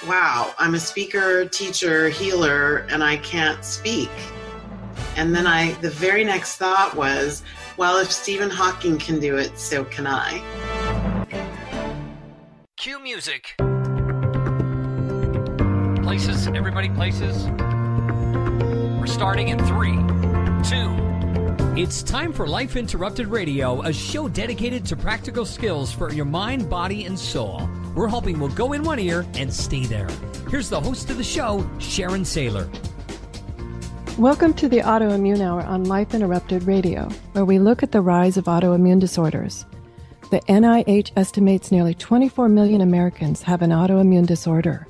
wow, I'm a speaker, teacher, healer, and I can't speak. And then the very next thought was, well, if Stephen Hawking can do it, so can I. Cue music. Places, everybody places. We're starting in 3, 2. It's time for Life Interrupted Radio, a show dedicated to practical skills for your mind, body, and soul. We're hoping we'll go in one ear and stay there. Here's the host of the show, Sharon Saylor. Welcome to the Autoimmune Hour on Life Interrupted Radio, where we look at the rise of autoimmune disorders. The NIH estimates nearly 24 million Americans have an autoimmune disorder.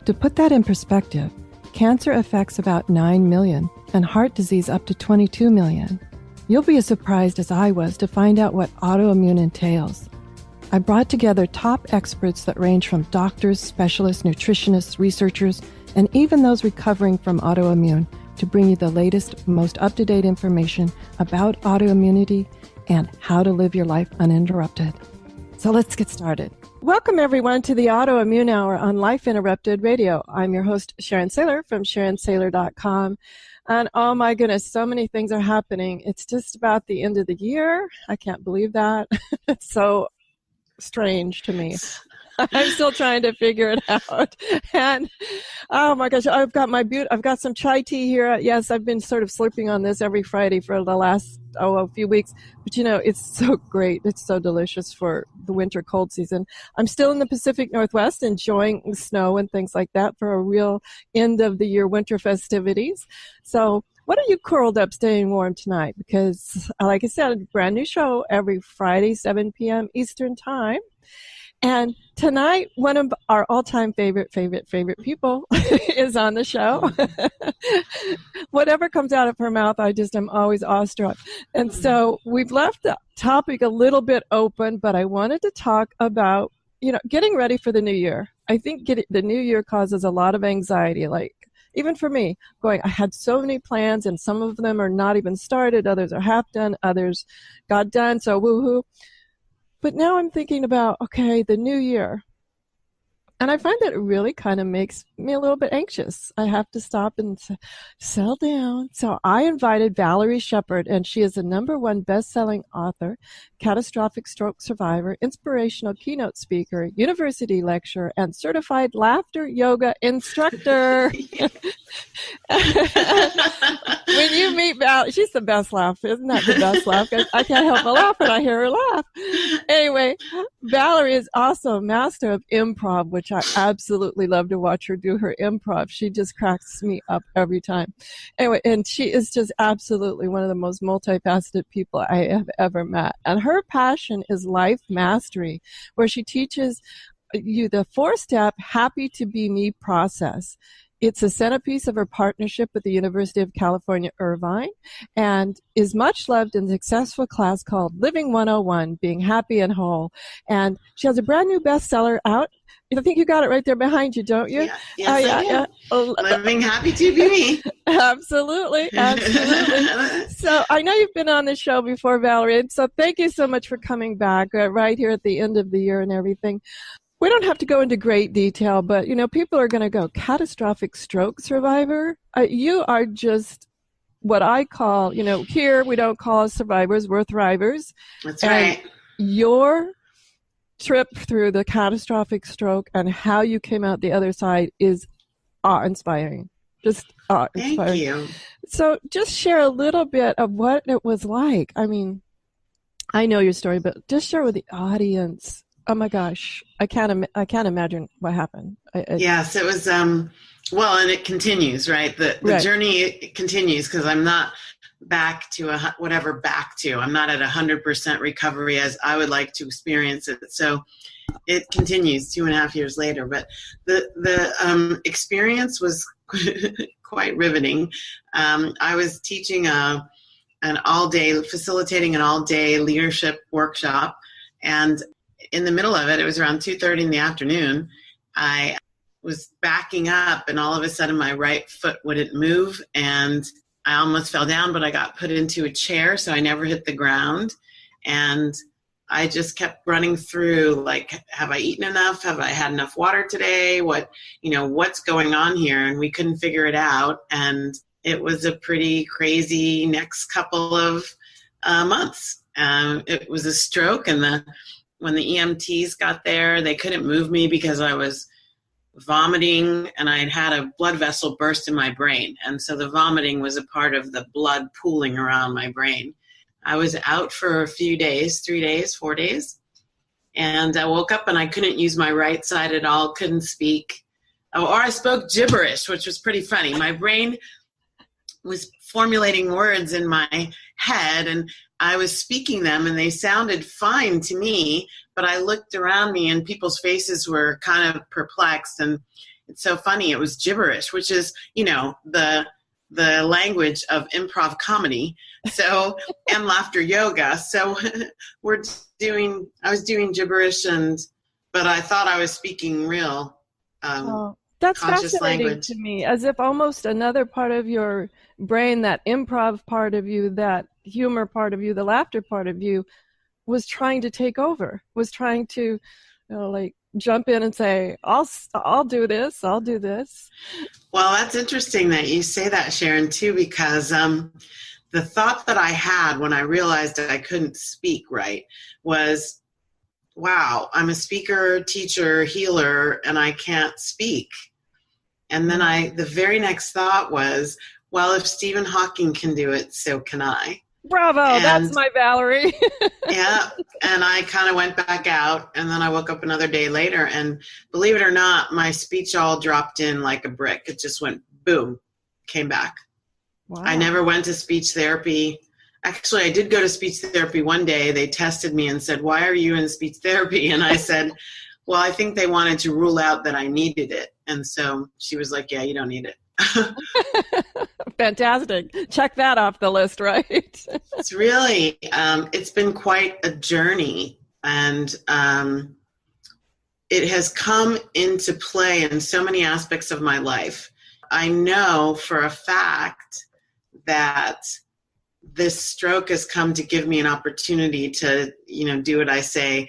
To put that in perspective, cancer affects about 9 million and heart disease up to 22 million. You'll be as surprised as I was to find out what autoimmune entails. I brought together top experts that range from doctors, specialists, nutritionists, researchers, and even those recovering from autoimmune to bring you the latest, most up-to-date information about autoimmunity and how to live your life uninterrupted. So let's get started. Welcome, everyone, to the Autoimmune Hour on Life Interrupted Radio. I'm your host, Sharon Saylor from SharonSaylor.com. And oh my goodness, so many things are happening. It's just about the end of the year. I can't believe that. It's so strange to me. I'm still trying to figure it out. And oh my gosh, I've got some chai tea here. Yes, I've been sort of slurping on this every Friday for the last a few weeks. But you know, it's so great. It's so delicious for the winter cold season. I'm still in the Pacific Northwest enjoying snow and things like that for a real end of the year winter festivities. So what are you curled up staying warm tonight? Because like I said, a brand new show every Friday, 7 p.m. Eastern time. And tonight, one of our all-time favorite people is on the show. Whatever comes out of her mouth, I'm always awestruck. And so we've left the topic a little bit open, but I wanted to talk about, getting ready for the new year. I think the new year causes a lot of anxiety, like even for me, I had so many plans, and some of them are not even started, others are half done, others got done, so woohoo. But now I'm thinking about, okay, the new year. And I find that it really kind of makes me a little bit anxious. I have to stop and settle down. So I invited Valerie Sheppard, and she is the #1 best-selling author, catastrophic stroke survivor, inspirational keynote speaker, university lecturer, and certified laughter yoga instructor. When you meet Val, she's the best laugh. Isn't that the best laugh? I can't help but laugh when I hear her laugh. Anyway, Valerie is also a master of improv, which I absolutely love to watch her do her improv. She just cracks me up every time. Anyway, and she is just absolutely one of the most multifaceted people I have ever met. And her passion is life mastery, where she teaches you the 4-step happy to be me process. It's a centerpiece of her partnership with the University of California, Irvine, and is much loved in the successful class called Living 101, Being Happy and Whole. And she has a brand new bestseller out. I think you got it right there behind you, don't you? Yeah, Living Happy to Be Me. Absolutely. So I know you've been on the show before, Valerie, and so thank you so much for coming back right here at the end of the year and everything. We don't have to go into great detail, but, people are going to go, catastrophic stroke survivor? You are just what I call, here we don't call us survivors, we're thrivers. That's right. Your trip through the catastrophic stroke and how you came out the other side is awe-inspiring. Just awe-inspiring. Thank you. So just share a little bit of what it was like. I mean, I know your story, but just share with the audience. Oh my gosh, I can't imagine what happened. Yes, it was, and it continues, right? The journey continues, because I'm not back to I'm not at 100% recovery as I would like to experience it. So it continues 2.5 years later, but the experience was quite riveting. I was teaching facilitating an all-day leadership workshop, and in the middle of it, it was around 2:30 in the afternoon, I was backing up, and all of a sudden my right foot wouldn't move, and I almost fell down, but I got put into a chair, so I never hit the ground. And I just kept running through, like, have I eaten enough? Have I had enough water today? What's going on here? And we couldn't figure it out. And it was a pretty crazy next couple of months. It was a stroke, and when the EMTs got there, they couldn't move me because I was vomiting, and I had a blood vessel burst in my brain. And so the vomiting was a part of the blood pooling around my brain. I was out for a few days, 3 days, 4 days. And I woke up and I couldn't use my right side at all, couldn't speak. Or I spoke gibberish, which was pretty funny. My brain was formulating words in my head, and I was speaking them, and they sounded fine to me, but I looked around me and people's faces were kind of perplexed. And it's so funny. It was gibberish, which is, the language of improv comedy. So, and laughter yoga. So I was doing gibberish, but I thought I was speaking real that's conscious fascinating language to me, as if almost another part of your brain, that improv part of you, that humor part of you, the laughter part of you, was trying to take over, was trying to jump in and say, I'll do this, I'll do this. Well, that's interesting that you say that, Sharon, too, because the thought that I had when I realized that I couldn't speak right was, wow, I'm a speaker, teacher, healer, and I can't speak. And then the very next thought was, well, if Stephen Hawking can do it, so can I. Bravo, that's my Valerie. Yeah, and I kind of went back out, and then I woke up another day later, and believe it or not, my speech all dropped in like a brick. It just went boom, came back. Wow. I never went to speech therapy. Actually, I did go to speech therapy one day. They tested me and said, why are you in speech therapy? And I said, well, I think they wanted to rule out that I needed it. And so she was like, yeah, you don't need it. Fantastic. Check that off the list, right? It's really, it's been quite a journey, and it has come into play in so many aspects of my life. I know for a fact that this stroke has come to give me an opportunity to, do what I say,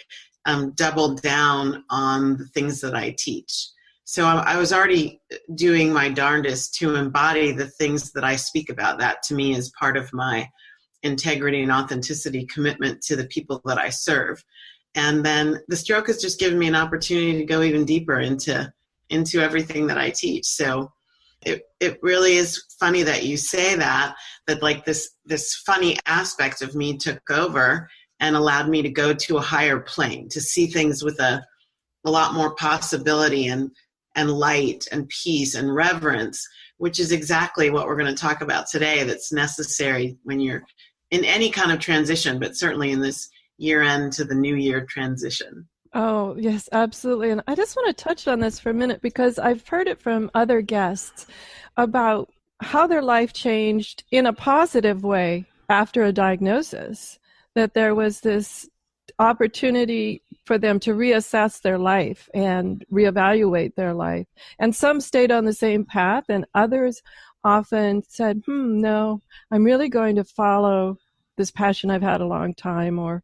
double down on the things that I teach. So I was already doing my darndest to embody the things that I speak about. That to me is part of my integrity and authenticity commitment to the people that I serve. And then the stroke has just given me an opportunity to go even deeper into everything that I teach. So it really is funny that you say that like this funny aspect of me took over and allowed me to go to a higher plane, to see things with a lot more possibility and light and peace and reverence, which is exactly what we're going to talk about today, that's necessary when you're in any kind of transition, but certainly in this year end to the new year transition. Oh, yes, absolutely. And I just want to touch on this for a minute, because I've heard it from other guests about how their life changed in a positive way after a diagnosis, that there was this opportunity for them to reassess their life and reevaluate their life. And some stayed on the same path, and others often said, no, I'm really going to follow this passion I've had a long time, or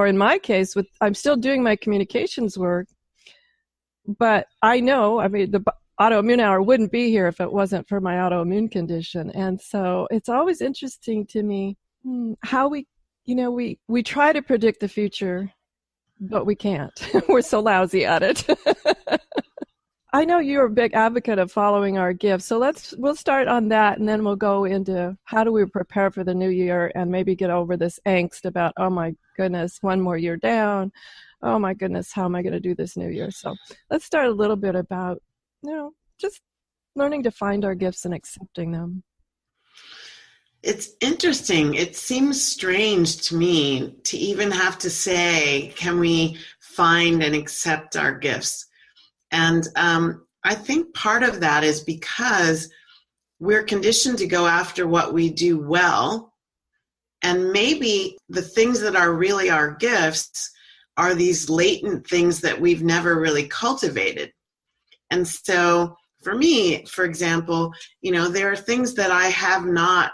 in my case, I'm still doing my communications work, but the autoimmune hour wouldn't be here if it wasn't for my autoimmune condition. And so it's always interesting to me how we try to predict the future, but we can't. We're so lousy at it. I know you're a big advocate of following our gifts, so we'll start on that, and then we'll go into how do we prepare for the new year and maybe get over this angst about, oh my goodness, one more year down. Oh my goodness, how am I going to do this new year? So let's start a little bit about, just learning to find our gifts and accepting them. It's interesting. It seems strange to me to even have to say, can we find and accept our gifts? And I think part of that is because we're conditioned to go after what we do well. And maybe the things that are really our gifts are these latent things that we've never really cultivated. And so for me, for example, there are things that I have not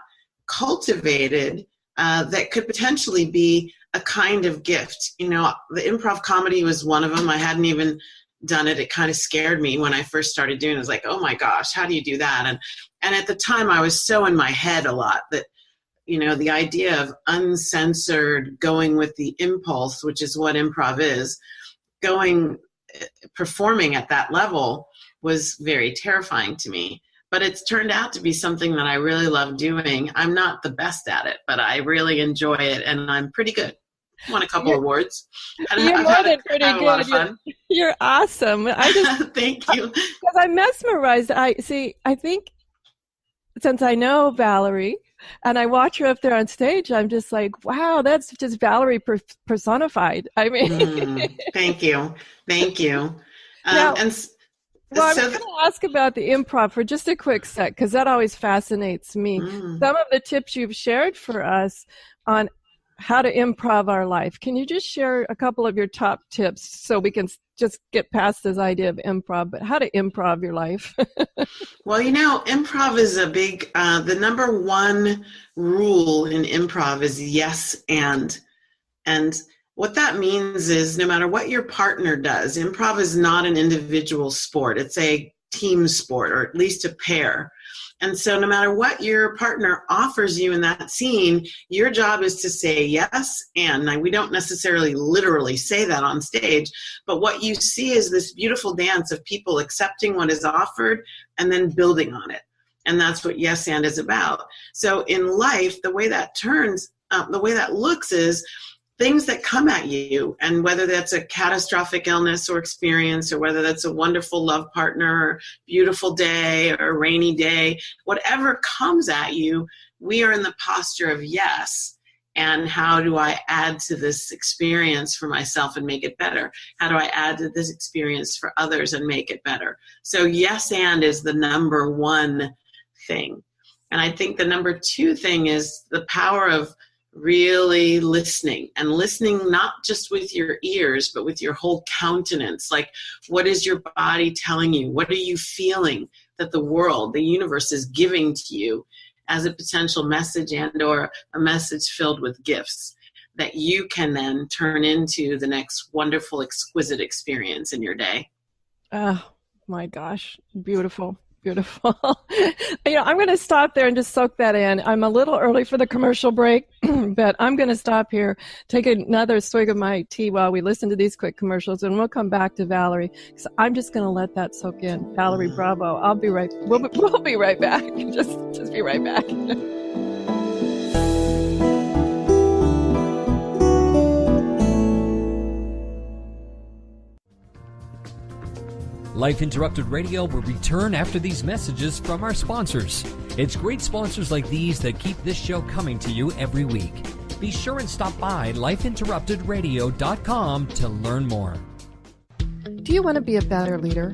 cultivated that could potentially be a kind of gift. You know, the improv comedy was one of them. I hadn't even done it. It kind of scared me when I first started doing it. I was like, oh my gosh, how do you do that? And at the time I was so in my head a lot that, you know, the idea of uncensored, going with the impulse, which is what improv is, performing at that level was very terrifying to me. But it's turned out to be something that I really love doing. I'm not the best at it, but I really enjoy it, and I'm pretty good. Won a couple awards. You're more than pretty good. A lot of fun. You're awesome. I just thank you. Because I'm mesmerized. I think since I know Valerie and I watch her up there on stage, I'm just like, wow, that's just Valerie personified. I mean, thank you. Now, well, I was going to ask about the improv for just a quick sec, because that always fascinates me. Some of the tips you've shared for us on how to improv our life. Can you just share a couple of your top tips so we can just get past this idea of improv, but how to improv your life? Well, you know, improv is a big, the number one rule in improv is yes and. And what that means is no matter what your partner does, improv is not an individual sport. It's a team sport, or at least a pair. And so no matter what your partner offers you in that scene, your job is to say yes and. Now, we don't necessarily literally say that on stage, but what you see is this beautiful dance of people accepting what is offered and then building on it. And that's what yes and is about. So in life, the way that looks is things that come at you, and whether that's a catastrophic illness or experience, or whether that's a wonderful love partner, or beautiful day, or a rainy day, whatever comes at you, we are in the posture of yes. And how do I add to this experience for myself and make it better? How do I add to this experience for others and make it better? So yes and is the number one thing. And I think the number two thing is the power of really listening, and listening not just with your ears, but with your whole countenance. Like, what is your body telling you? What are you feeling that the world, the universe is giving to you as a potential message and or a message filled with gifts that you can then turn into the next wonderful, exquisite experience in your day? Oh my gosh. Beautiful. Beautiful. You know, I'm going to stop there and just soak that in. I'm a little early for the commercial break, but I'm going to stop here, take another swig of my tea while we listen to these quick commercials, and we'll come back to Valerie. So I'm just going to let that soak in. Valerie, bravo. We'll be right back. Just be right back. Life Interrupted Radio will return after these messages from our sponsors. It's great sponsors like these that keep this show coming to you every week. Be sure and stop by lifeinterruptedradio.com to learn more. Do you want to be a better leader?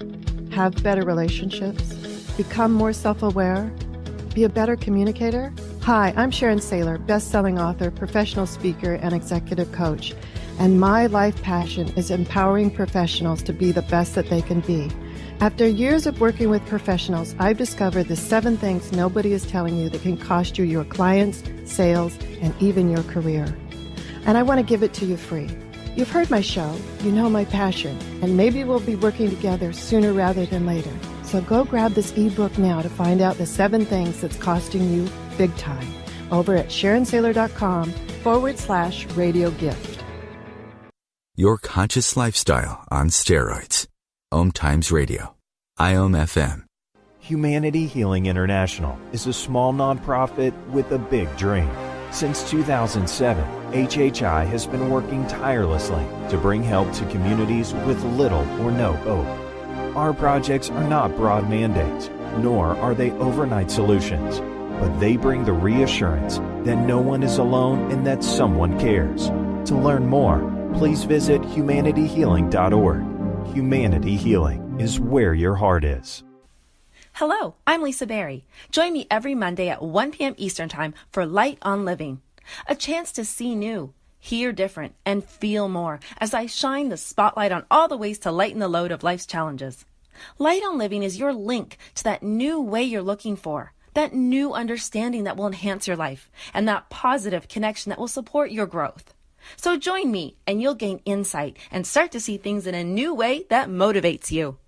Have better relationships? Become more self-aware? Be a better communicator? Hi, I'm Sharon Saylor, best-selling author, professional speaker, and executive coach. And my life passion is empowering professionals to be the best that they can be. After years of working with professionals, I've discovered the 7 things nobody is telling you that can cost you your clients, sales, and even your career. And I want to give it to you free. You've heard my show, you know my passion, and maybe we'll be working together sooner rather than later. So go grab this ebook now to find out the 7 things that's costing you big time over at SharonSaylor.com/radio gift. Your conscious lifestyle on steroids. OMTimes Radio. IOM-FM. Humanity Healing International is a small nonprofit with a big dream. Since 2007, HHI has been working tirelessly to bring help to communities with little or no hope. Our projects are not broad mandates, nor are they overnight solutions, but they bring the reassurance that no one is alone and that someone cares. To learn more, please visit humanityhealing.org. Humanity Healing is where your heart is. Hello, I'm Lisa Berry. Join me every Monday at 1 p.m. Eastern Time for Light on Living, a chance to see new, hear different, and feel more as I shine the spotlight on all the ways to lighten the load of life's challenges. Light on Living is your link to that new way you're looking for, that new understanding that will enhance your life, and that positive connection that will support your growth. So join me and you'll gain insight and start to see things in a new way that motivates you.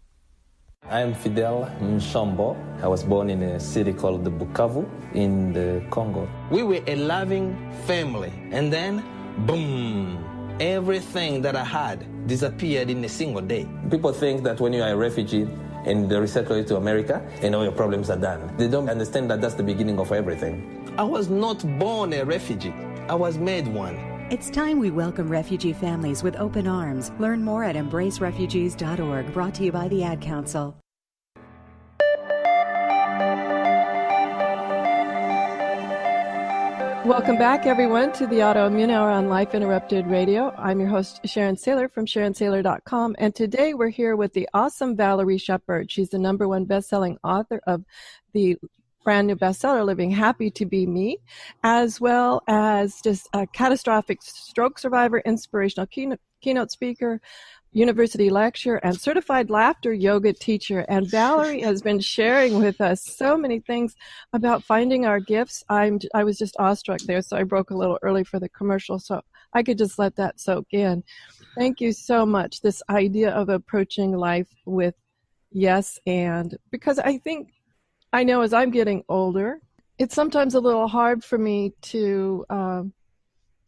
I'm Fidel Mshombo. I was born in a city called the Bukavu in the Congo. We were a loving family, and then, boom, everything that I had disappeared in a single day. People think that when you are a refugee and they resettle you to America, and all your problems are done. They don't understand that that's the beginning of everything. I was not born a refugee. I was made one. It's time we welcome refugee families with open arms. Learn more at embracerefugees.org, brought to you by the Ad Council. Welcome back, everyone, to the Autoimmune Hour on Life Interrupted Radio. I'm your host, Sharon Saylor from SharonSaylor.com, and today we're here with the awesome Valerie Sheppard. She's the #1 best-selling author of the brand new bestseller, Living Happy to Be Me, as well as just a catastrophic stroke survivor, inspirational keynote speaker, university lecturer, and certified laughter yoga teacher. And Valerie has been sharing with us so many things about finding our gifts. I was just awestruck there, so I broke a little early for the commercial, so I could just let that soak in. Thank you so much. This idea of approaching life with yes and, because I know as I'm getting older, it's sometimes a little hard for me to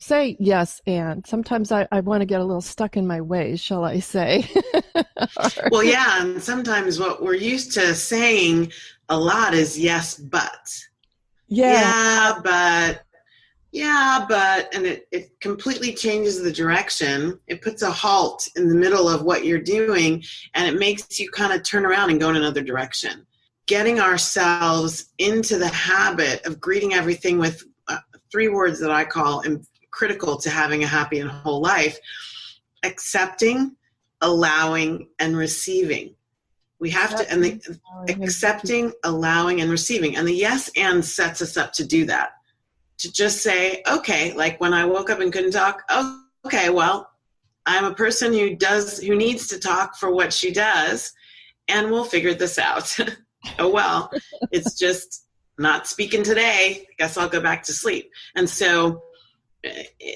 say yes and. Sometimes I want to get a little stuck in my ways, shall I say. Well, yeah, and sometimes what we're used to saying a lot is yes, but. Yeah, but, and it completely changes the direction. It puts a halt in the middle of what you're doing, and it makes you kind of turn around and go in another direction. Getting ourselves into the habit of greeting everything with 3 words that I call critical to having a happy and whole life: accepting, allowing, and receiving. We have to, and the accepting, allowing, and receiving. And the yes and sets us up to do that. To just say, okay, like when I woke up and couldn't talk, oh, okay, well, I'm a person who needs to talk for what she does, and we'll figure this out. Oh, well, it's just not speaking today. I guess I'll go back to sleep. And so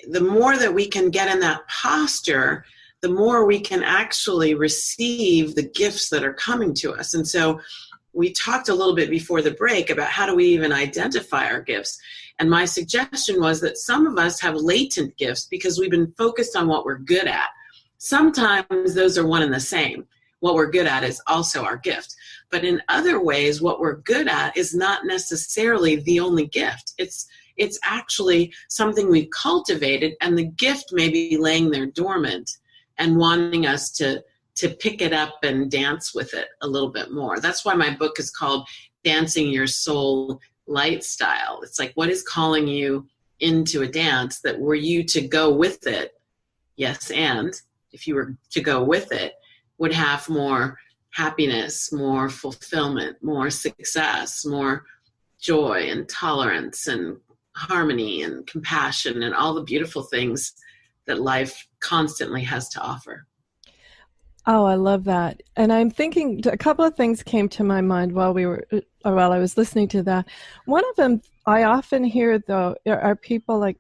the more that we can get in that posture, the more we can actually receive the gifts that are coming to us. And so we talked a little bit before the break about how do we even identify our gifts. And my suggestion was that some of us have latent gifts because we've been focused on what we're good at. Sometimes those are one and the same. What we're good at is also our gift. But in other ways, what we're good at is not necessarily the only gift. It's actually something we've cultivated, and the gift may be laying there dormant and wanting us to pick it up and dance with it a little bit more. That's why my book is called Dancing Your Soul Light Style. It's like, what is calling you into a dance that were you to go with it? Yes, and if you were to go with it, would have more happiness, more fulfillment, more success, more joy and tolerance and harmony and compassion and all the beautiful things that life constantly has to offer. Oh, I love that. And I'm thinking a couple of things came to my mind while I was listening to that. One of them I often hear, though, are people like,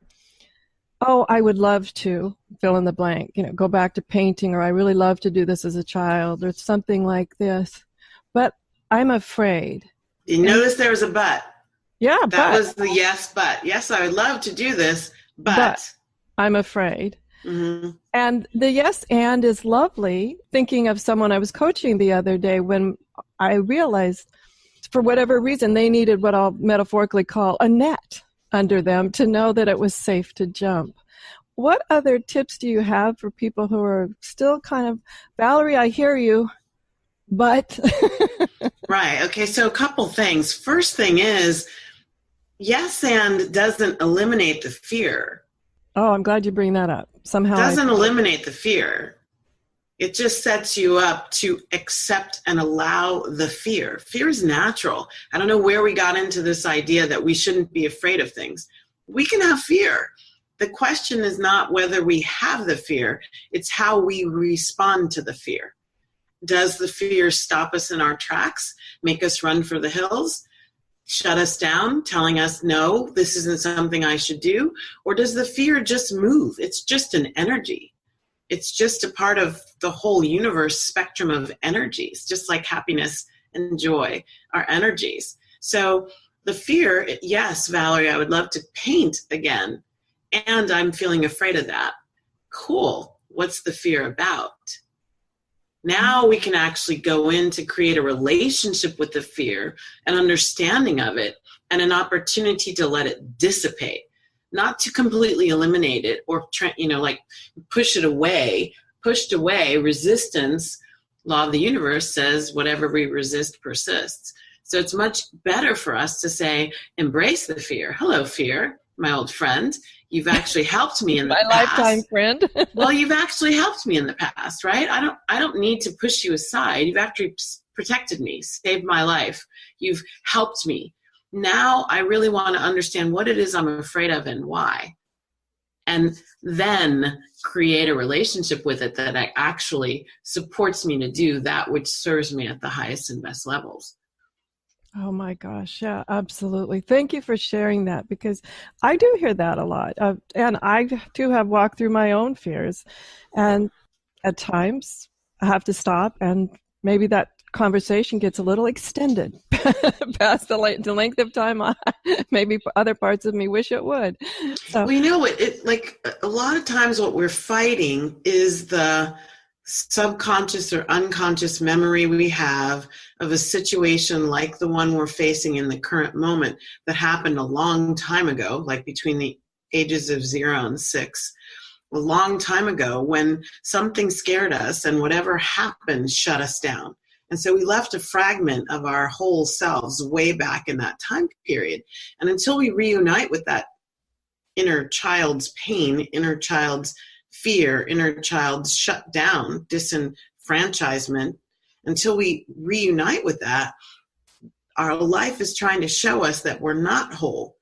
oh, I would love to fill in the blank, go back to painting, or I really love to do this as a child, or something like this. But I'm afraid. You notice there was a but. Yeah, that was the yes, but. Yes, I would love to do this, but I'm afraid. Mm-hmm. And the yes and is lovely. Thinking of someone I was coaching the other day when I realized for whatever reason they needed what I'll metaphorically call a net under them to know that it was safe to jump. What other tips do you have for people who are still kind of, Valerie, I hear you, but... Right. Okay. So a couple things. First thing is, yes and doesn't eliminate the fear. Oh, I'm glad you bring that up. Somehow doesn't eliminate the fear. It just sets you up to accept and allow the fear. Fear is natural. I don't know where we got into this idea that we shouldn't be afraid of things. We can have fear. The question is not whether we have the fear. It's how we respond to the fear. Does the fear stop us in our tracks, make us run for the hills? shut us down, telling us, no, this isn't something I should do? Or does the fear just move? It's just an energy. It's just a part of the whole universe spectrum of energies, just like happiness and joy are energies. So the fear, yes, Valerie, I would love to paint again, and I'm feeling afraid of that. Cool. What's the fear about? Now we can actually go in to create a relationship with the fear, an understanding of it, and an opportunity to let it dissipate, not to completely eliminate it or, like push it away. Pushed away, resistance, law of the universe says whatever we resist persists. So it's much better for us to say, embrace the fear. Hello, fear, my old friend. You've actually helped me in the past. My lifetime friend. Well, you've actually helped me in the past, right? I don't need to push you aside. You've actually protected me, saved my life. You've helped me. Now I really want to understand what it is I'm afraid of and why. And then create a relationship with it that actually supports me to do that which serves me at the highest and best levels. Oh my gosh. Yeah, absolutely. Thank you for sharing that, because I do hear that a lot. And I too have walked through my own fears. And at times I have to stop, and maybe that conversation gets a little extended past the length of time maybe other parts of me wish it would. So, well, it like a lot of times what we're fighting is the subconscious or unconscious memory we have of a situation like the one we're facing in the current moment that happened a long time ago, like between the ages of 0 and 6, a long time ago, when something scared us and whatever happened shut us down. And so we left a fragment of our whole selves way back in that time period. And until we reunite with that inner child's pain, inner child's fear, inner child's shut down, disenfranchisement, until we reunite with that, our life is trying to show us that we're not whole.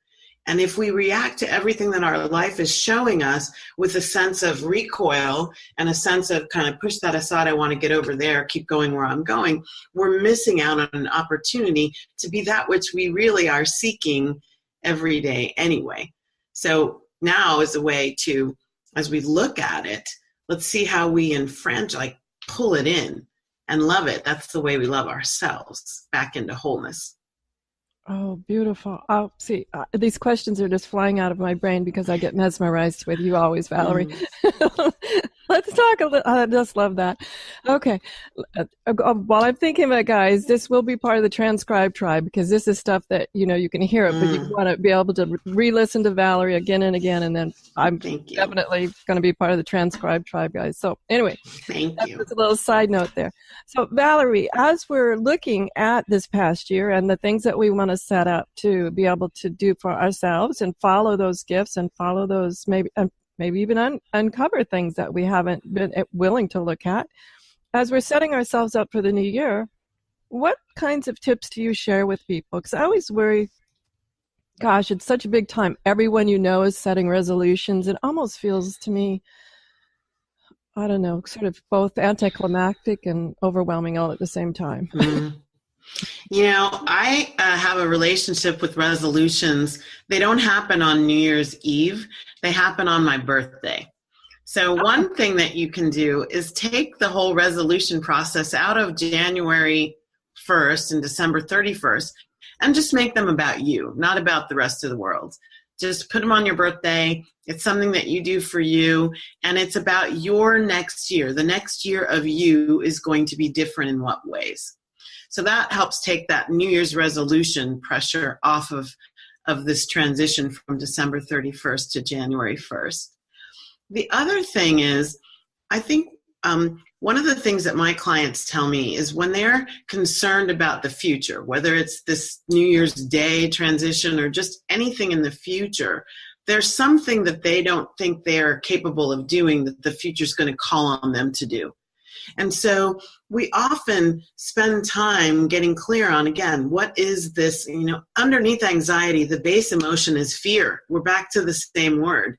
And if we react to everything that our life is showing us with a sense of recoil and a sense of kind of push that aside, I want to get over there, keep going where I'm going, we're missing out on an opportunity to be that which we really are seeking every day anyway. So now is a way to, as we look at it, let's see how we pull it in and love it. That's the way we love ourselves, back into wholeness. Oh, beautiful. Oh, see, these questions are just flying out of my brain because I get mesmerized with you always, Valerie. Let's talk a little. I just love that. Okay. While I'm thinking about it, guys, this will be part of the transcribed tribe, because this is stuff that, you can hear it, but you want to be able to re-listen to Valerie again and again. And then I'm definitely going to be part of the transcribed tribe, guys. So anyway, that's a little side note there. So Valerie, as we're looking at this past year and the things that we want to set up to be able to do for ourselves and follow those gifts and follow those maybe even uncover things that we haven't been willing to look at. As we're setting ourselves up for the new year, what kinds of tips do you share with people? Because I always worry, gosh, it's such a big time. Everyone is setting resolutions. It almost feels to me, I don't know, sort of both anticlimactic and overwhelming all at the same time. Mm-hmm. I have a relationship with resolutions. They don't happen on New Year's Eve. They happen on my birthday. So one thing that you can do is take the whole resolution process out of January 1st and December 31st and just make them about you, not about the rest of the world. Just put them on your birthday. It's something that you do for you, and it's about your next year. The next year of you is going to be different in what ways? So that helps take that New Year's resolution pressure off of this transition from December 31st to January 1st. The other thing is, I think one of the things that my clients tell me is when they're concerned about the future, whether it's this New Year's Day transition or just anything in the future, there's something that they don't think they're capable of doing that the future's going to call on them to do. And so we often spend time getting clear on, again, what is this, underneath anxiety, the base emotion is fear. We're back to the same word.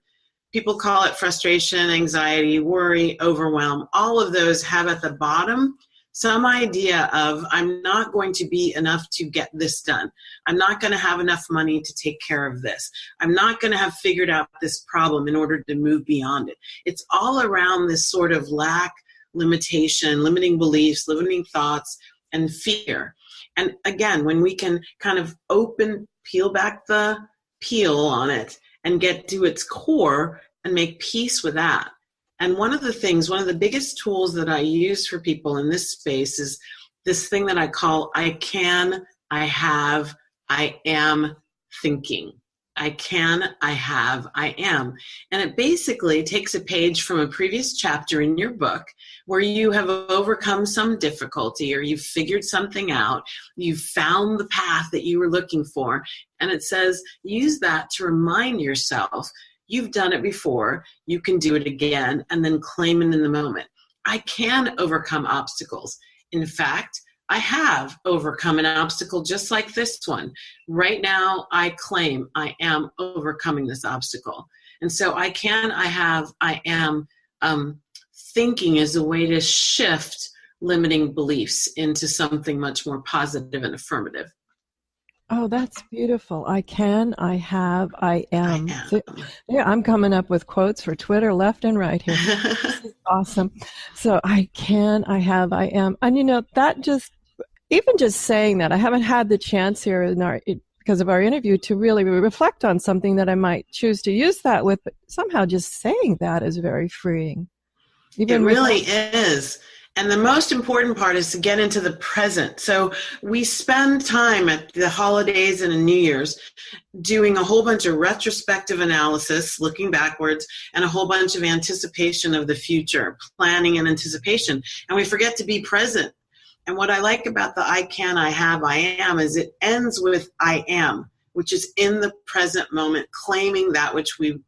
People call it frustration, anxiety, worry, overwhelm. All of those have at the bottom some idea of, I'm not going to be enough to get this done. I'm not going to have enough money to take care of this. I'm not going to have figured out this problem in order to move beyond it. It's all around this sort of lack, limitation, limiting beliefs, limiting thoughts, and fear. And again, when we can kind of peel back the peel on it and get to its core and make peace with that. And one of the biggest tools that I use for people in this space is this thing that I call I can, I have, I am thinking. I can, I have, I am. And it basically takes a page from a previous chapter in your book where you have overcome some difficulty or you've figured something out, you've found the path that you were looking for, and it says, use that to remind yourself you've done it before, you can do it again, and then claim it in the moment. I can overcome obstacles. In fact, I have overcome an obstacle just like this one. Right now, I claim I am overcoming this obstacle. And so I can, I have, I am thinking is a way to shift limiting beliefs into something much more positive and affirmative. Oh, that's beautiful. I can, I have, I am. So, yeah, I'm coming up with quotes for Twitter left and right here. This is awesome. So I can, I have, I am. And that even just saying that, I haven't had the chance here because of our interview to really reflect on something that I might choose to use that with, but somehow just saying that is very freeing. It really is. And the most important part is to get into the present. So we spend time at the holidays and in New Year's doing a whole bunch of retrospective analysis, looking backwards, and a whole bunch of anticipation of the future, planning and anticipation. And we forget to be present. And what I like about the I can, I have, I am is it ends with I am, which is in the present moment, claiming that which we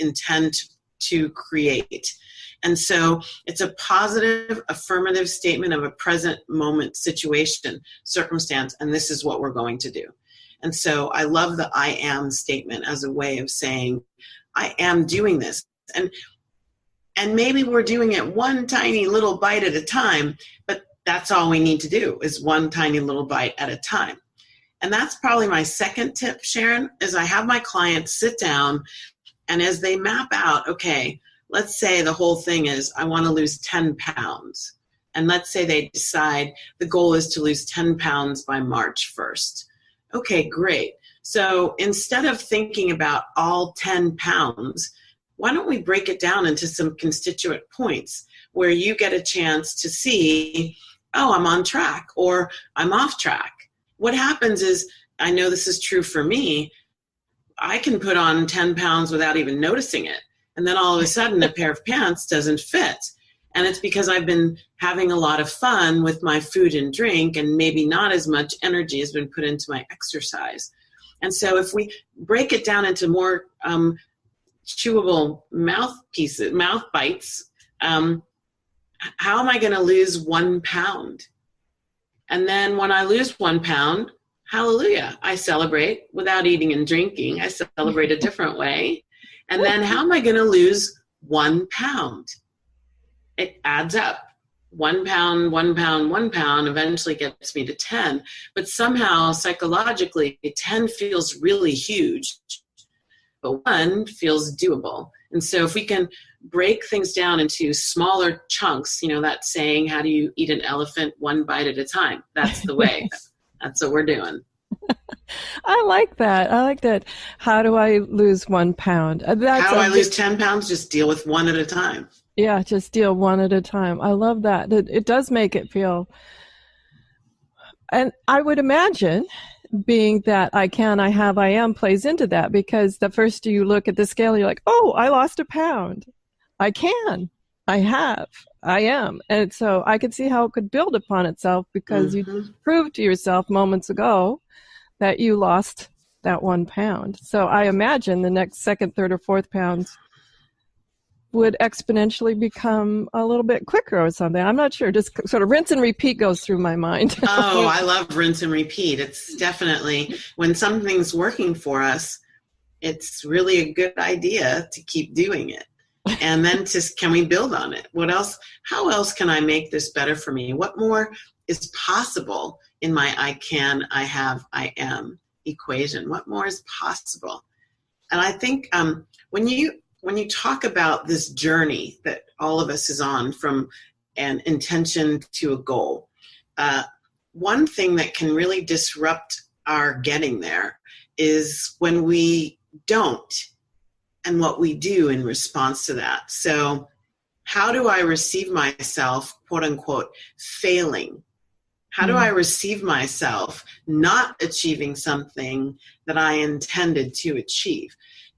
intend to create. And so it's a positive, affirmative statement of a present moment situation, circumstance, and this is what we're going to do. And so I love the I am statement as a way of saying, I am doing this. And maybe we're doing it one tiny little bite at a time, but that's all we need to do is one tiny little bite at a time. And that's probably my second tip, Sharon, is I have my clients sit down, and as they map out, okay, let's say the whole thing is I want to lose 10 pounds. And let's say they decide the goal is to lose 10 pounds by March 1st. Okay, great. So instead of thinking about all 10 pounds, why don't we break it down into some constituent points where you get a chance to see, oh, I'm on track or I'm off track. What happens is, I know this is true for me, I can put on 10 pounds without even noticing it. And then all of a sudden, a pair of pants doesn't fit. And it's because I've been having a lot of fun with my food and drink, and maybe not as much energy has been put into my exercise. And so if we break it down into more chewable mouth bites, how am I going to lose 1 pound? And then when I lose 1 pound, hallelujah, I celebrate without eating and drinking. I celebrate a different way. And then how am I going to lose 1 pound? It adds up. 1 pound, 1 pound, 1 pound eventually gets me to 10. But somehow, psychologically, 10 feels really huge. But 1 feels doable. And so if we can break things down into smaller chunks, that saying, how do you eat an elephant 1 bite at a time? That's the way. That's what we're doing. I like that. How do I lose 1 pound? How do I lose 10 pounds? Just deal with 1 at a time. Yeah, just deal 1 at a time. I love that. It does make it feel, and I would imagine being that I can, I have, I am plays into that, because the first you look at the scale, you're like, oh, I lost 1 pound. I can, I have, I am. And so I could see how it could build upon itself, because you proved to yourself moments ago that you lost that 1 pound. So I imagine the next second, third, or fourth pounds would exponentially become a little bit quicker or something. I'm not sure. Just sort of rinse and repeat goes through my mind. Oh, I love rinse and repeat. It's definitely, when something's working for us, it's really a good idea to keep doing it. And then can we build on it? What else? How else can I make this better for me? What more is possible in my I can, I have, I am equation? What more is possible? And I think when you talk about this journey that all of us is on from an intention to a goal, one thing that can really disrupt our getting there is when we don't, and what we do in response to that. So how do I receive myself, quote unquote, failing? How do I receive myself not achieving something that I intended to achieve?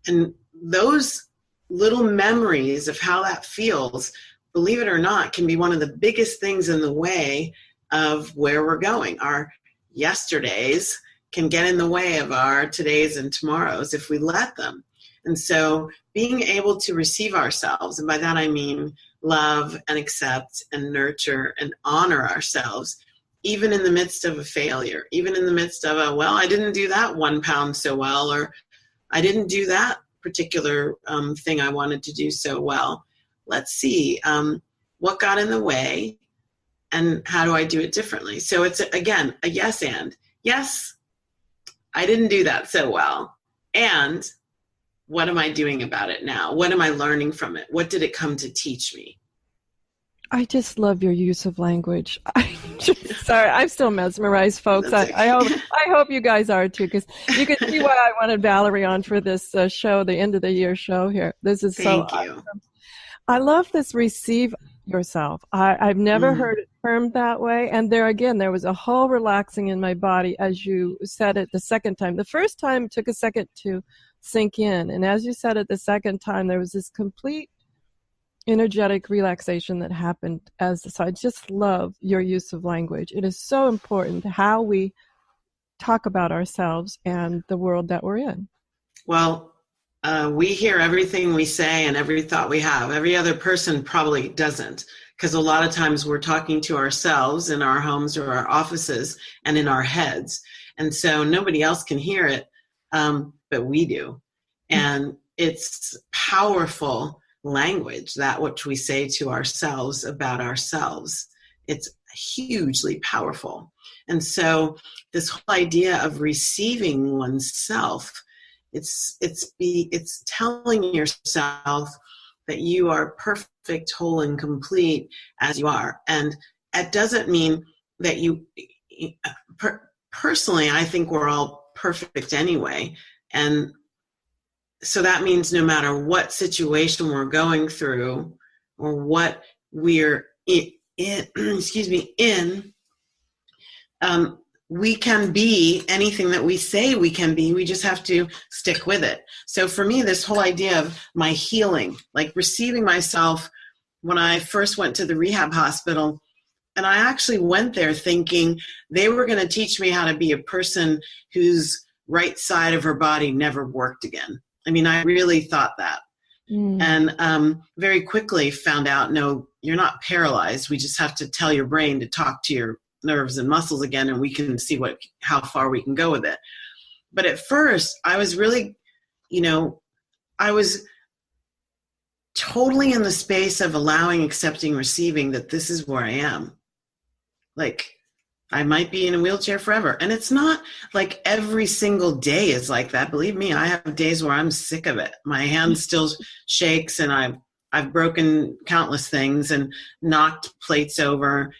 And those little memories of how that feels, believe it or not, can be one of the biggest things in the way of where we're going. Our yesterdays can get in the way of our todays and tomorrows if we let them. And so being able to receive ourselves, and by that I mean love and accept and nurture and honor ourselves, even in the midst of a failure, even in the midst of I didn't do that 1 pound so well, or I didn't do that particular thing I wanted to do so well. Let's see what got in the way and how do I do it differently? So it's, again, a yes and. Yes, I didn't do that so well. And what am I doing about it now? What am I learning from it? What did it come to teach me? I just love your use of language. Sorry, I'm still mesmerized, folks. I hope you guys are too, because you can see why I wanted Valerie on for this show, the end of the year show here. This is so awesome. I love this receive yourself. I've never heard it termed that way. And there was a whole relaxing in my body as you said it the second time. The first time it took a second to sink in. And as you said it the second time, there was this complete energetic relaxation that happened. So I just love your use of language. It is so important how we talk about ourselves and the world that we're in. Well, we hear everything we say and every thought we have. Every other person probably doesn't, because a lot of times we're talking to ourselves in our homes or our offices and in our heads. And so nobody else can hear it, but we do. And it's powerful language, that which we say to ourselves about ourselves. It's hugely powerful. And so this whole idea of receiving oneself, it's telling yourself that you are perfect, whole, and complete as you are. And it doesn't mean that you, personally, I think we're all perfect anyway. And so that means no matter what situation we're going through or what we're in, we can be anything that we say we can be. We just have to stick with it. So for me, this whole idea of my healing, like receiving myself, when I first went to the rehab hospital, and I actually went there thinking they were going to teach me how to be a person whose right side of her body never worked again. I mean, I really thought that. And very quickly found out, no, you're not paralyzed. We just have to tell your brain to talk to your nerves and muscles again, and we can see how far we can go with it. But at first, I was really, I was totally in the space of allowing, accepting, receiving that this is where I am. Like, I might be in a wheelchair forever. And it's not like every single day is like that. Believe me, I have days where I'm sick of it. My hand still shakes, and I've broken countless things and knocked plates over.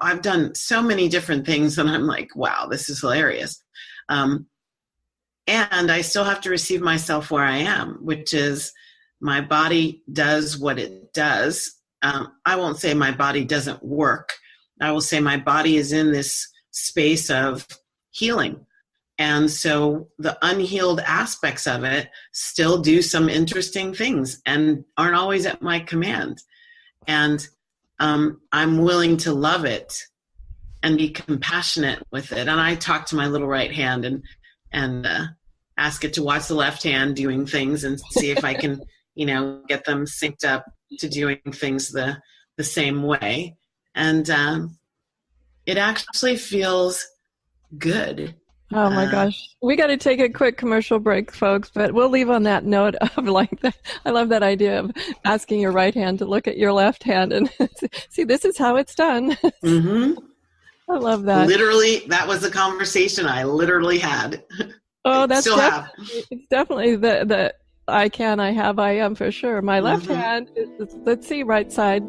I've done so many different things, and I'm like, wow, this is hilarious. And I still have to receive myself where I am, which is my body does what it does. I won't say my body doesn't work. I will say my body is in this space of healing. And so the unhealed aspects of it still do some interesting things and aren't always at my command. And I'm willing to love it and be compassionate with it. And I talk to my little right hand and ask it to watch the left hand doing things and see if I can, get them synced up to doing things the same way. And it actually feels good. Oh my gosh. We got to take a quick commercial break, folks, but we'll leave on that note of like that. I love that idea of asking your right hand to look at your left hand and see, this is how it's done. Mm-hmm. I love that. Literally, that was a conversation I literally had. Oh, that's still have. It's definitely the I can, I have, I am for sure. My left hand, let's see, right side.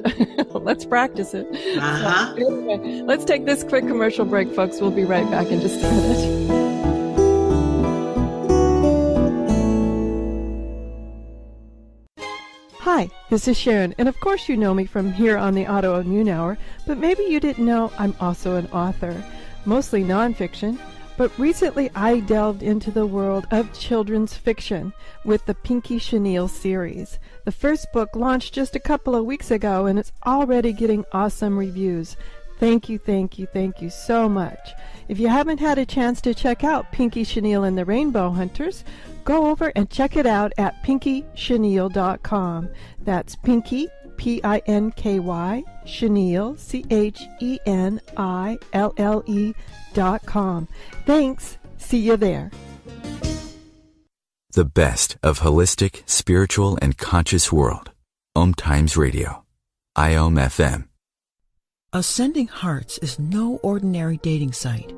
Let's practice it. So, anyway, let's take this quick commercial break, folks. We'll be right back in just a minute. Hi, this is Sharon, and of course you know me from here on the Autoimmune Hour, but maybe you didn't know I'm also an author, mostly nonfiction. But recently I delved into the world of children's fiction with the Pinky Chenille series. The first book launched just a couple of weeks ago, and it's already getting awesome reviews. Thank you, thank you, thank you so much. If you haven't had a chance to check out Pinky Chenille and the Rainbow Hunters, go over and check it out at pinkychenille.com. That's Pinky, P-I-N-K-Y, Chenille, CHENILLE.com. Thanks. See you there. The best of holistic, spiritual, and conscious world. OMTimes Radio. IOM FM. Ascending Hearts is no ordinary dating site,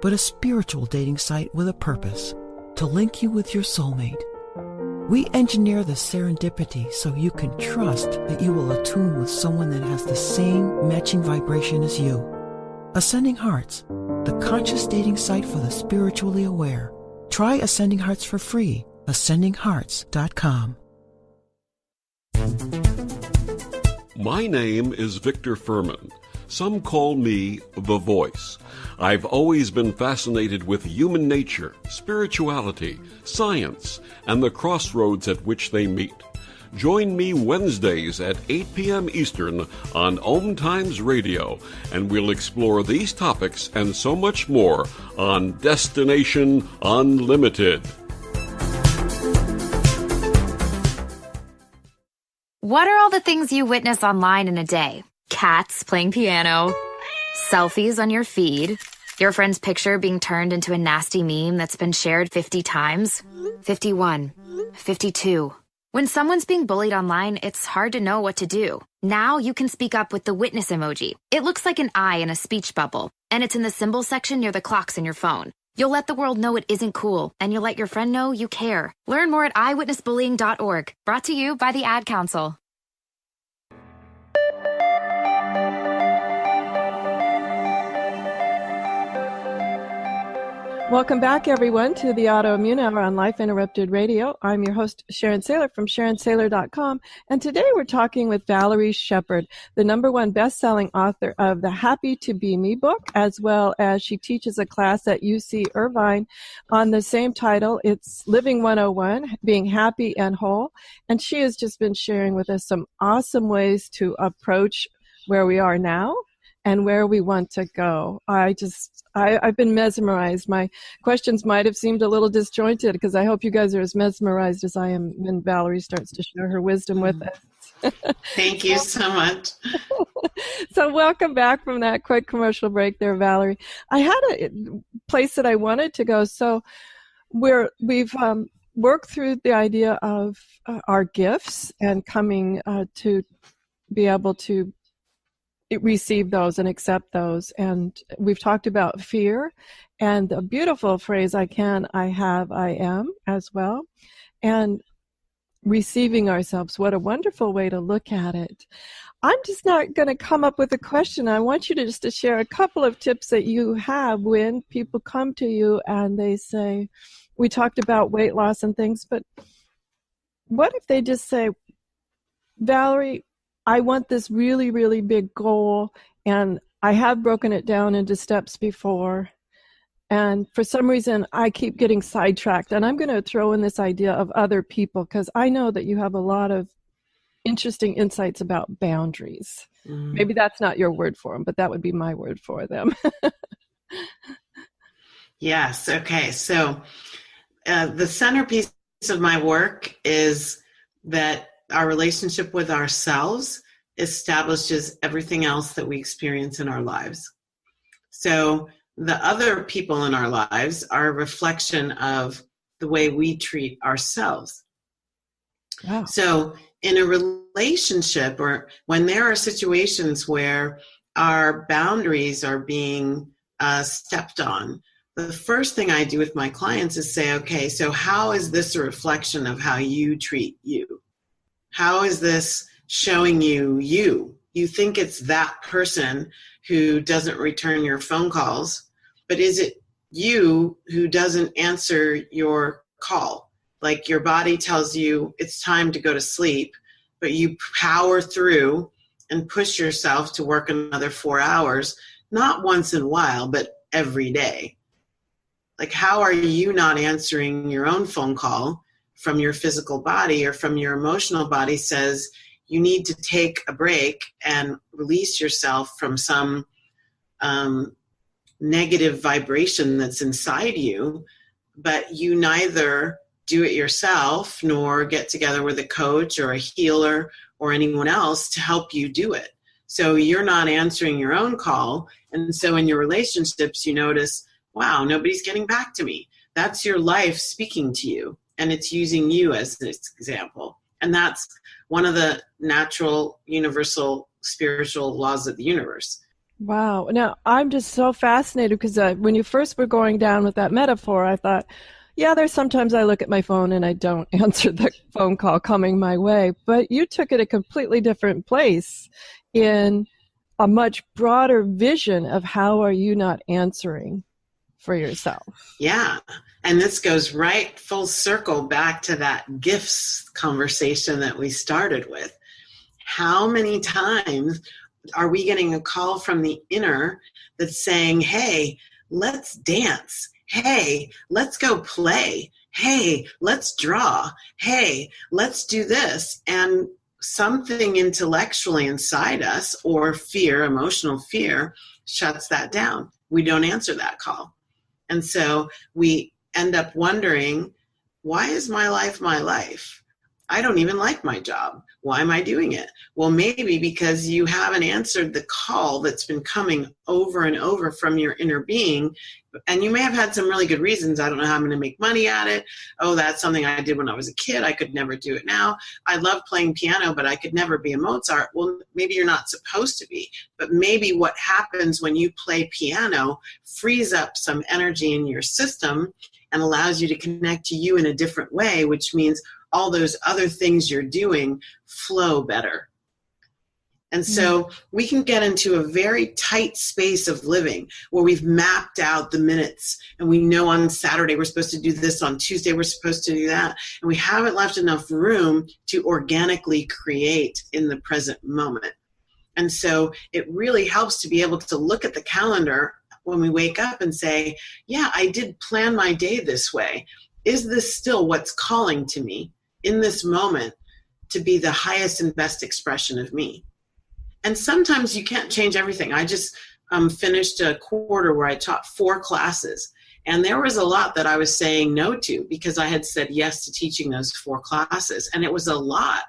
but a spiritual dating site with a purpose, to link you with your soulmate. We engineer the serendipity so you can trust that you will attune with someone that has the same matching vibration as you. Ascending Hearts, the conscious dating site for the spiritually aware. Try Ascending Hearts for free. ascendinghearts.com. My name is Victor Furman. Some call me The Voice. I've always been fascinated with human nature, spirituality, science, and the crossroads at which they meet. Join me Wednesdays at 8 p.m. Eastern on OMTimes Radio, and we'll explore these topics and so much more on Destination Unlimited. What are all the things you witness online in a day? Cats playing piano, selfies on your feed, your friend's picture being turned into a nasty meme that's been shared 50 times, 51, 52. When someone's being bullied online, it's hard to know what to do. Now you can speak up with the witness emoji. It looks like an eye in a speech bubble, and it's in the symbol section near the clocks in your phone. You'll let the world know it isn't cool, and you'll let your friend know you care. Learn more at eyewitnessbullying.org. Brought to you by the Ad Council. Welcome back, everyone, to the Autoimmune Hour on Life Interrupted Radio. I'm your host, Sharon Saylor from SharonSaylor.com, and today we're talking with Valerie Sheppard, the #1 best-selling author of the Happy to Be Me book, as well as she teaches a class at UC Irvine on the same title. It's Living 101, Being Happy and Whole, and she has just been sharing with us some awesome ways to approach where we are now and where we want to go. I've been mesmerized. My questions might have seemed a little disjointed because I hope you guys are as mesmerized as I am when Valerie starts to share her wisdom with us. Thank you so much. So welcome back from that quick commercial break there, Valerie. I had a place that I wanted to go. So we've worked through the idea of our gifts and coming to be able to receive those and accept those. And we've talked about fear and the beautiful phrase, I can, I have, I am as well. And receiving ourselves. What a wonderful way to look at it. I'm just not going to come up with a question. I want you to just to share a couple of tips that you have when people come to you and they say, we talked about weight loss and things, but what if they just say, Valerie, I want this really, really big goal, and I have broken it down into steps before, and for some reason I keep getting sidetracked, and I'm going to throw in this idea of other people because I know that you have a lot of interesting insights about boundaries. Maybe that's not your word for them, but that would be my word for them. Yes. Okay. So the centerpiece of my work is that our relationship with ourselves establishes everything else that we experience in our lives. So the other people in our lives are a reflection of the way we treat ourselves. Wow. So in a relationship, or when there are situations where our boundaries are being stepped on, the first thing I do with my clients is say, okay, so how is this a reflection of how you treat you? How is this showing you you? You think it's that person who doesn't return your phone calls, but is it you who doesn't answer your call? Like your body tells you it's time to go to sleep, but you power through and push yourself to work another 4 hours, not once in a while, but every day. Like, how are you not answering your own phone call from your physical body or from your emotional body says you need to take a break and release yourself from some negative vibration that's inside you, but you neither do it yourself nor get together with a coach or a healer or anyone else to help you do it. So you're not answering your own call. And so in your relationships, you notice, wow, nobody's getting back to me. That's your life speaking to you, and it's using you as this example. And that's one of the natural, universal, spiritual laws of the universe. Wow. Now, I'm just so fascinated because when you first were going down with that metaphor, I thought, yeah, there's sometimes I look at my phone and I don't answer the phone call coming my way. But you took it a completely different place in a much broader vision of how are you not answering for yourself. Yeah. And this goes right full circle back to that gifts conversation that we started with. How many times are we getting a call from the inner that's saying, hey, let's dance. Hey, let's go play. Hey, let's draw. Hey, let's do this. And something intellectually inside us, or fear, emotional fear, shuts that down. We don't answer that call. And so we end up wondering, why is my life my life? I don't even like my job. Why am I doing it? Well, maybe because you haven't answered the call that's been coming over and over from your inner being. And you may have had some really good reasons. I don't know how I'm going to make money at it. Oh, that's something I did when I was a kid. I could never do it now. I love playing piano, but I could never be a Mozart. Well, maybe you're not supposed to be. But maybe what happens when you play piano frees up some energy in your system and allows you to connect to you in a different way, which means all those other things you're doing flow better. And so we can get into a very tight space of living where we've mapped out the minutes and we know on Saturday we're supposed to do this, on Tuesday we're supposed to do that, and we haven't left enough room to organically create in the present moment. And so it really helps to be able to look at the calendar when we wake up and say, yeah, I did plan my day this way. Is this still what's calling to me in this moment to be the highest and best expression of me? And sometimes you can't change everything. I just finished a quarter where I taught 4 classes. And there was a lot that I was saying no to because I had said yes to teaching those 4 classes. And it was a lot.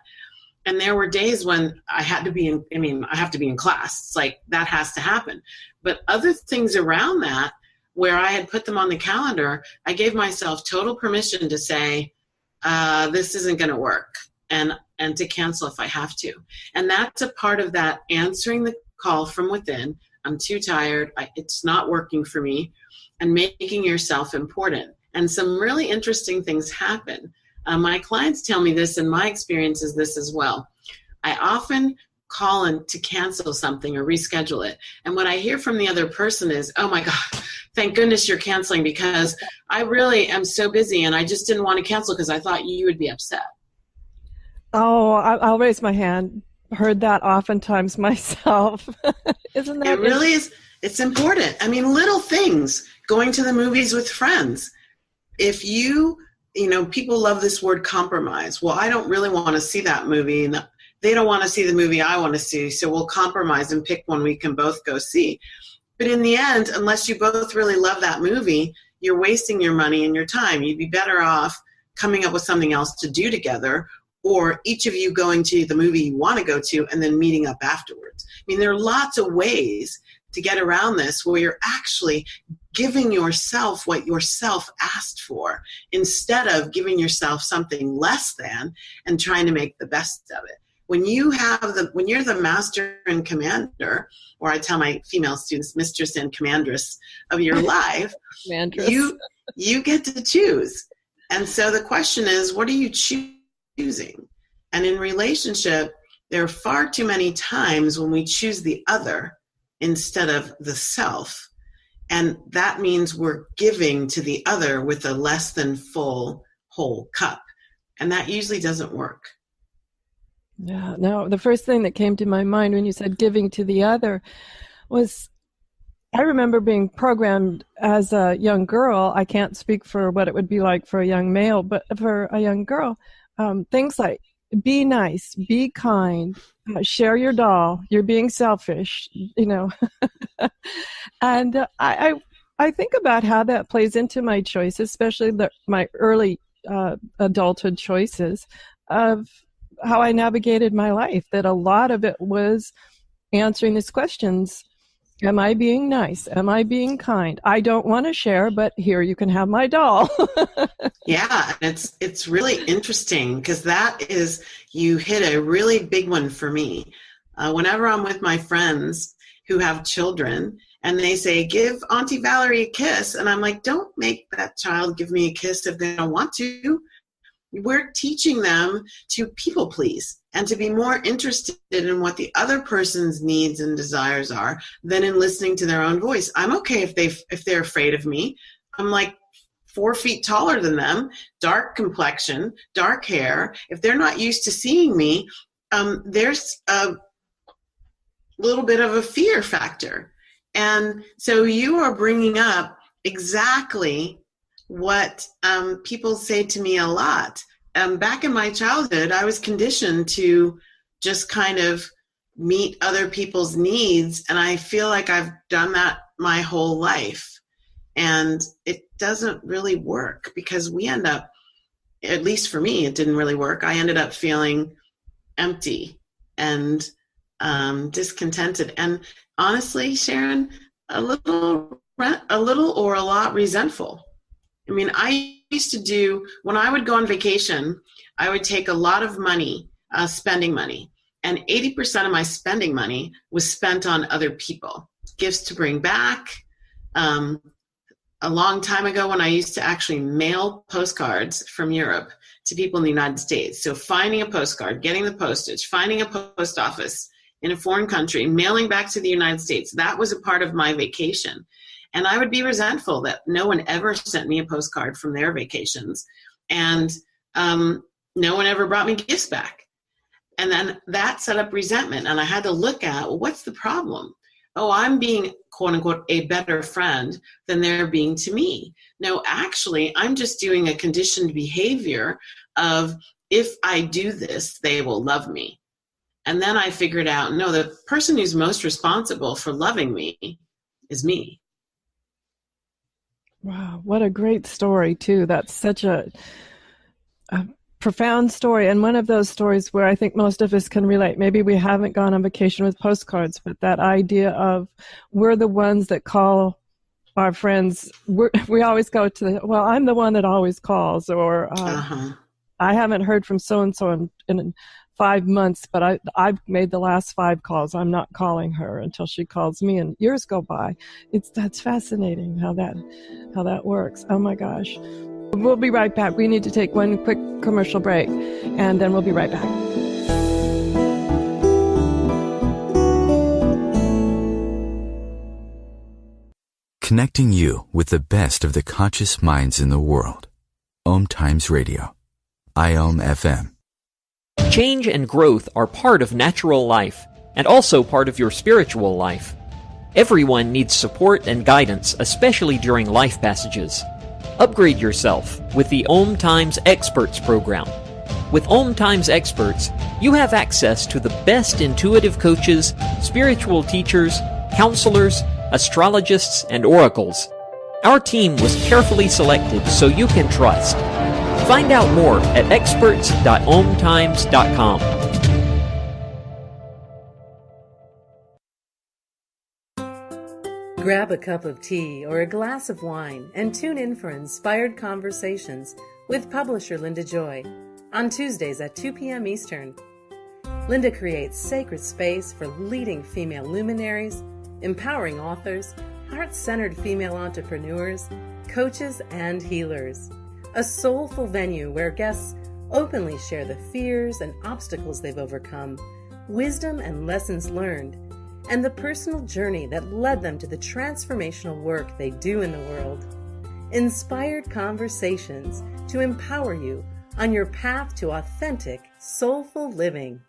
And there were days when I had to be I have to be in class. It's like that has to happen. But other things around that, where I had put them on the calendar, I gave myself total permission to say, this isn't going to work. And to cancel if I have to. And that's a part of that answering the call from within. I'm too tired. It's not working for me. And making yourself important. And some really interesting things happen. My clients tell me this, and my experience is this as well. I often call in to cancel something or reschedule it. And what I hear from the other person is, oh my God, thank goodness you're canceling because I really am so busy and I just didn't want to cancel because I thought you would be upset. Oh, I'll raise my hand. Heard that oftentimes myself. Isn't that? It really is. It's important. I mean, little things, going to the movies with friends. If people love this word compromise. Well, I don't really want to see that movie. And they don't want to see the movie I want to see. So we'll compromise and pick one we can both go see. But in the end, unless you both really love that movie, you're wasting your money and your time. You'd be better off coming up with something else to do together, or each of you going to the movie you want to go to and then meeting up afterwards. I mean, there are lots of ways to get around this, where you're actually giving yourself what yourself asked for, instead of giving yourself something less than and trying to make the best of it. When you're the master and commander, or I tell my female students, mistress and commandress of your life, you get to choose. And so the question is, what are you choosing? And in relationship, there are far too many times when we choose the other instead of the self. And that means we're giving to the other with a less than full whole cup. And that usually doesn't work. Yeah, no, the first thing that came to my mind when you said giving to the other was, I remember being programmed as a young girl. I can't speak for what it would be like for a young male, but for a young girl, things like be nice, be kind, share your doll, you're being selfish, And I think about how that plays into my choices, especially my early adulthood choices of how I navigated my life, that a lot of it was answering these questions. Am I being nice? Am I being kind? I don't want to share, but here you can have my doll. Yeah, it's really interesting, because you hit a really big one for me. Whenever I'm with my friends who have children and they say, give Auntie Valerie a kiss, and I'm like, don't make that child give me a kiss if they don't want to. We're teaching them to people please and to be more interested in what the other person's needs and desires are than in listening to their own voice. I'm okay if they're afraid of me. I'm like 4 feet taller than them, dark complexion, dark hair. If they're not used to seeing me, there's a little bit of a fear factor. And so you are bringing up exactly what people say to me a lot. Back in my childhood, I was conditioned to just kind of meet other people's needs, and I feel like I've done that my whole life. And it doesn't really work, because we end up, at least for me, it didn't really work. I ended up feeling empty and discontented, and honestly, Sharon, a little or a lot resentful. I mean, I used to do, when I would go on vacation, I would take a lot of money, spending money, and 80% of my spending money was spent on other people, gifts to bring back. A long time ago, when I used to actually mail postcards from Europe to people in the United States. So finding a postcard, getting the postage, finding a post office in a foreign country, mailing back to the United States, that was a part of my vacation. And I would be resentful that no one ever sent me a postcard from their vacations. And no one ever brought me gifts back. And then that set up resentment. And I had to look at, well, what's the problem? Oh, I'm being, quote unquote, a better friend than they're being to me. No, actually, I'm just doing a conditioned behavior of, if I do this, they will love me. And then I figured out, no, the person who's most responsible for loving me is me. Wow, what a great story, too. That's such a profound story, and one of those stories where I think most of us can relate. Maybe we haven't gone on vacation with postcards, but that idea of we're the ones that call our friends. We always go to well, I'm the one that always calls, or I haven't heard from so-and-so in 5 months, but I've made the last 5 calls. I'm not calling her until she calls me, and years go by. That's fascinating how that works. Oh my gosh. We'll be right back. We need to take one quick commercial break, and then we'll be right back. Connecting you with the best of the conscious minds in the world. OMTimes Radio. IOM FM. Change and growth are part of natural life, and also part of your spiritual life. Everyone needs support and guidance, especially during life passages. Upgrade yourself with the OMTimes Experts program. With OMTimes Experts, you have access to the best intuitive coaches, spiritual teachers, counselors, astrologists, and oracles. Our team was carefully selected so you can trust. Find out more at experts.omtimes.com. Grab a cup of tea or a glass of wine and tune in for Inspired Conversations with publisher Linda Joy on Tuesdays at 2 p.m. Eastern. Linda creates sacred space for leading female luminaries, empowering authors, heart-centered female entrepreneurs, coaches, and healers. A soulful venue where guests openly share the fears and obstacles they've overcome, wisdom and lessons learned, and the personal journey that led them to the transformational work they do in the world. Inspired Conversations to empower you on your path to authentic, soulful living.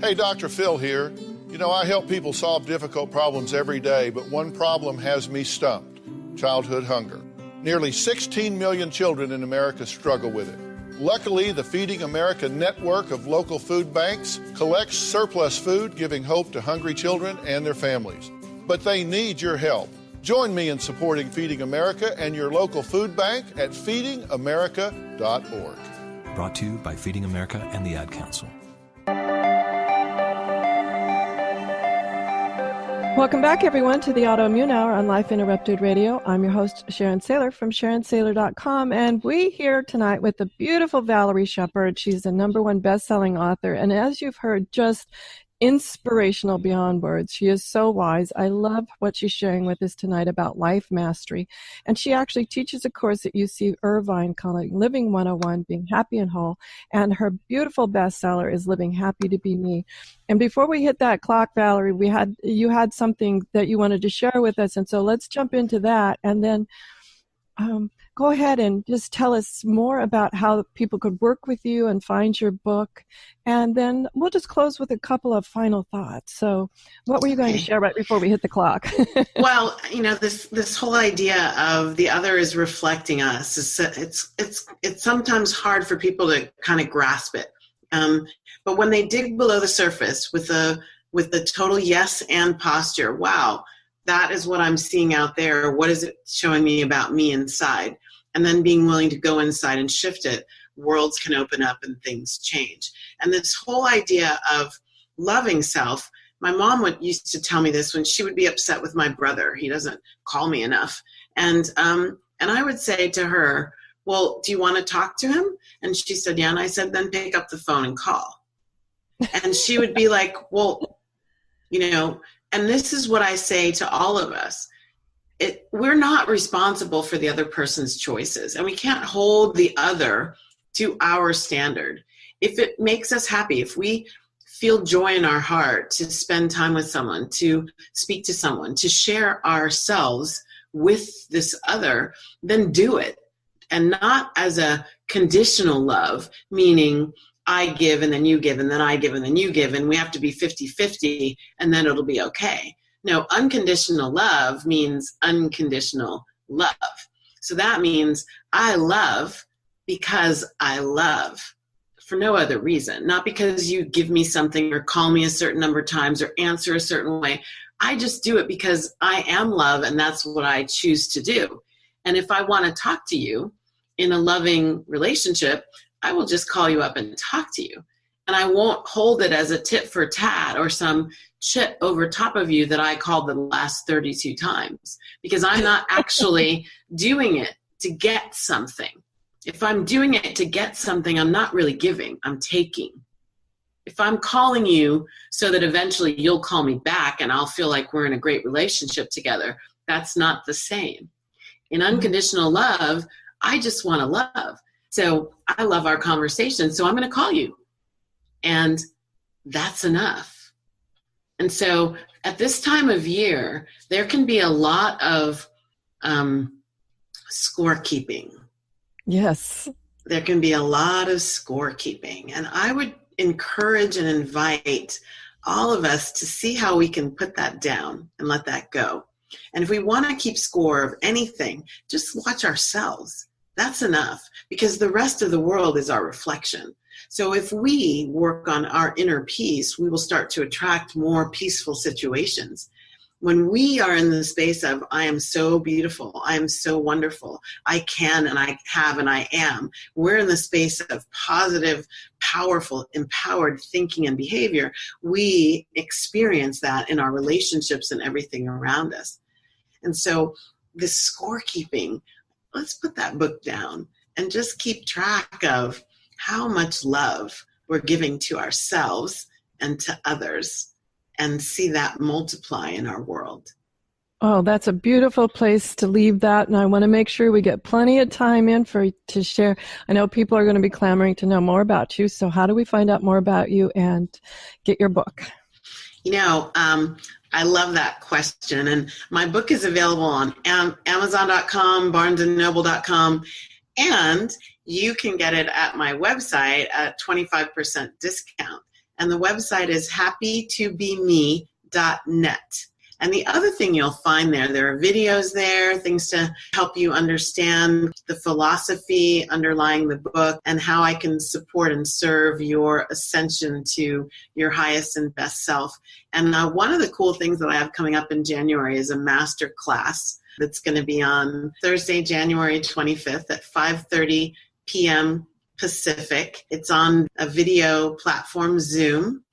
Hey, Dr. Phil here. You know, I help people solve difficult problems every day, but one problem has me stumped: childhood hunger. Nearly 16 million children in America struggle with it. Luckily, the Feeding America network of local food banks collects surplus food, giving hope to hungry children and their families. But they need your help. Join me in supporting Feeding America and your local food bank at feedingamerica.org. Brought to you by Feeding America and the Ad Council. Welcome back, everyone, to the Autoimmune Hour on Life Interrupted Radio. I'm your host, Sharon Saylor from SharonSaylor.com, and we here tonight with the beautiful Valerie Sheppard. She's the #1 best-selling author, and as you've heard, just inspirational beyond words. She is so wise. I love what she's sharing with us tonight about life mastery. And she actually teaches a course at UC Irvine called Living 101, Being Happy and Whole. And her beautiful bestseller is Living Happy to Be Me. And before we hit that clock, Valerie, you had something that you wanted to share with us. And so let's jump into that. And then go ahead and just tell us more about how people could work with you and find your book. And then we'll just close with a couple of final thoughts. So what were you going to share right before we hit the clock? Well, you know, this whole idea of the other is reflecting us. It's sometimes hard for people to kind of grasp it. But when they dig below the surface with the total yes and posture, wow, that is what I'm seeing out there. What is it showing me about me inside? And then being willing to go inside and shift it, worlds can open up and things change. And this whole idea of loving self, my mom used to tell me this when she would be upset with my brother. He doesn't call me enough. And I would say to her, well, do you want to talk to him? And she said, yeah. And I said, then pick up the phone and call. And she would be like, well, you know, and this is what I say to all of us. We're not responsible for the other person's choices, and we can't hold the other to our standard. If it makes us happy, if we feel joy in our heart to spend time with someone, to speak to someone, to share ourselves with this other, then do it. And not as a conditional love, meaning I give and then you give and then I give and then you give, and we have to be 50-50 and then it'll be okay. No, unconditional love means unconditional love. So that means I love because I love, for no other reason. Not because you give me something or call me a certain number of times or answer a certain way. I just do it because I am love, and that's what I choose to do. And if I want to talk to you in a loving relationship, I will just call you up and talk to you. And I won't hold it as a tit for tat or some chit over top of you that I called the last 32 times, because I'm not actually doing it to get something. If I'm doing it to get something, I'm not really giving, I'm taking. If I'm calling you so that eventually you'll call me back and I'll feel like we're in a great relationship together, that's not the same. In unconditional love, I just want to love. So I love our conversation, so I'm going to call you. And that's enough. And so at this time of year, there can be a lot of scorekeeping. Yes. There can be a lot of scorekeeping. And I would encourage and invite all of us to see how we can put that down and let that go. And if we want to keep score of anything, just watch ourselves. That's enough, because the rest of the world is our reflection. So if we work on our inner peace, we will start to attract more peaceful situations. when we are in the space of, I am so beautiful, I am so wonderful, I can and I have and I am, we're in the space of positive, powerful, empowered thinking and behavior, we experience that in our relationships and everything around us. And so this scorekeeping, let's put that book down and just keep track of how much love we're giving to ourselves and to others, and see that multiply in our world. Oh, that's a beautiful place to leave that, and I want to make sure we get plenty of time in to share. I know people are going to be clamoring to know more about you, so how do we find out more about you and get your book? I love that question, and my book is available on Amazon.com, BarnesandNoble.com, and you can get it at my website at 25% discount. And the website is happytobeme.net. And the other thing you'll find there are videos there, things to help you understand the philosophy underlying the book and how I can support and serve your ascension to your highest and best self. And one of the cool things that I have coming up in January is a master class that's going to be on Thursday, January 25th at 5:30 p.m. Pacific. It's on a video platform, Zoom,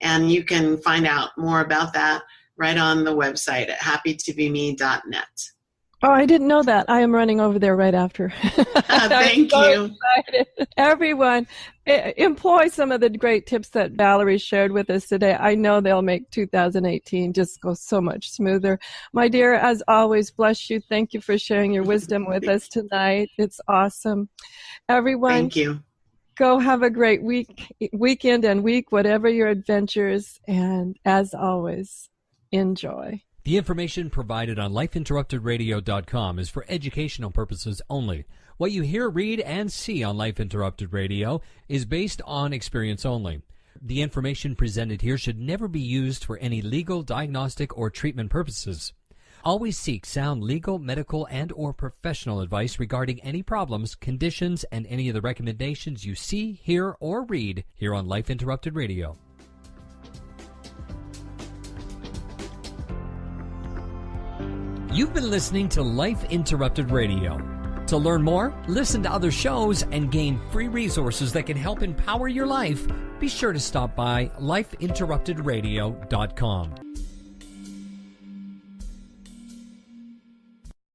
and you can find out more about that right on the website at happytobeme.net. Oh, I didn't know that. I am running over there right after. Thank you. Excited. Everyone, employ some of the great tips that Valerie shared with us today. I know they'll make 2018 just go so much smoother. My dear, as always, bless you. Thank you for sharing your wisdom with us tonight. It's awesome. Everyone, thank you. Go have a great weekend and week, whatever your adventures. And as always, enjoy. The information provided on lifeinterruptedradio.com is for educational purposes only. What you hear, read, and see on Life Interrupted Radio is based on experience only. The information presented here should never be used for any legal, diagnostic, or treatment purposes. Always seek sound legal, medical, and or professional advice regarding any problems, conditions, and any of the recommendations you see, hear, or read here on Life Interrupted Radio. You've been listening to Life Interrupted Radio. To learn more, listen to other shows, and gain free resources that can help empower your life, be sure to stop by lifeinterruptedradio.com.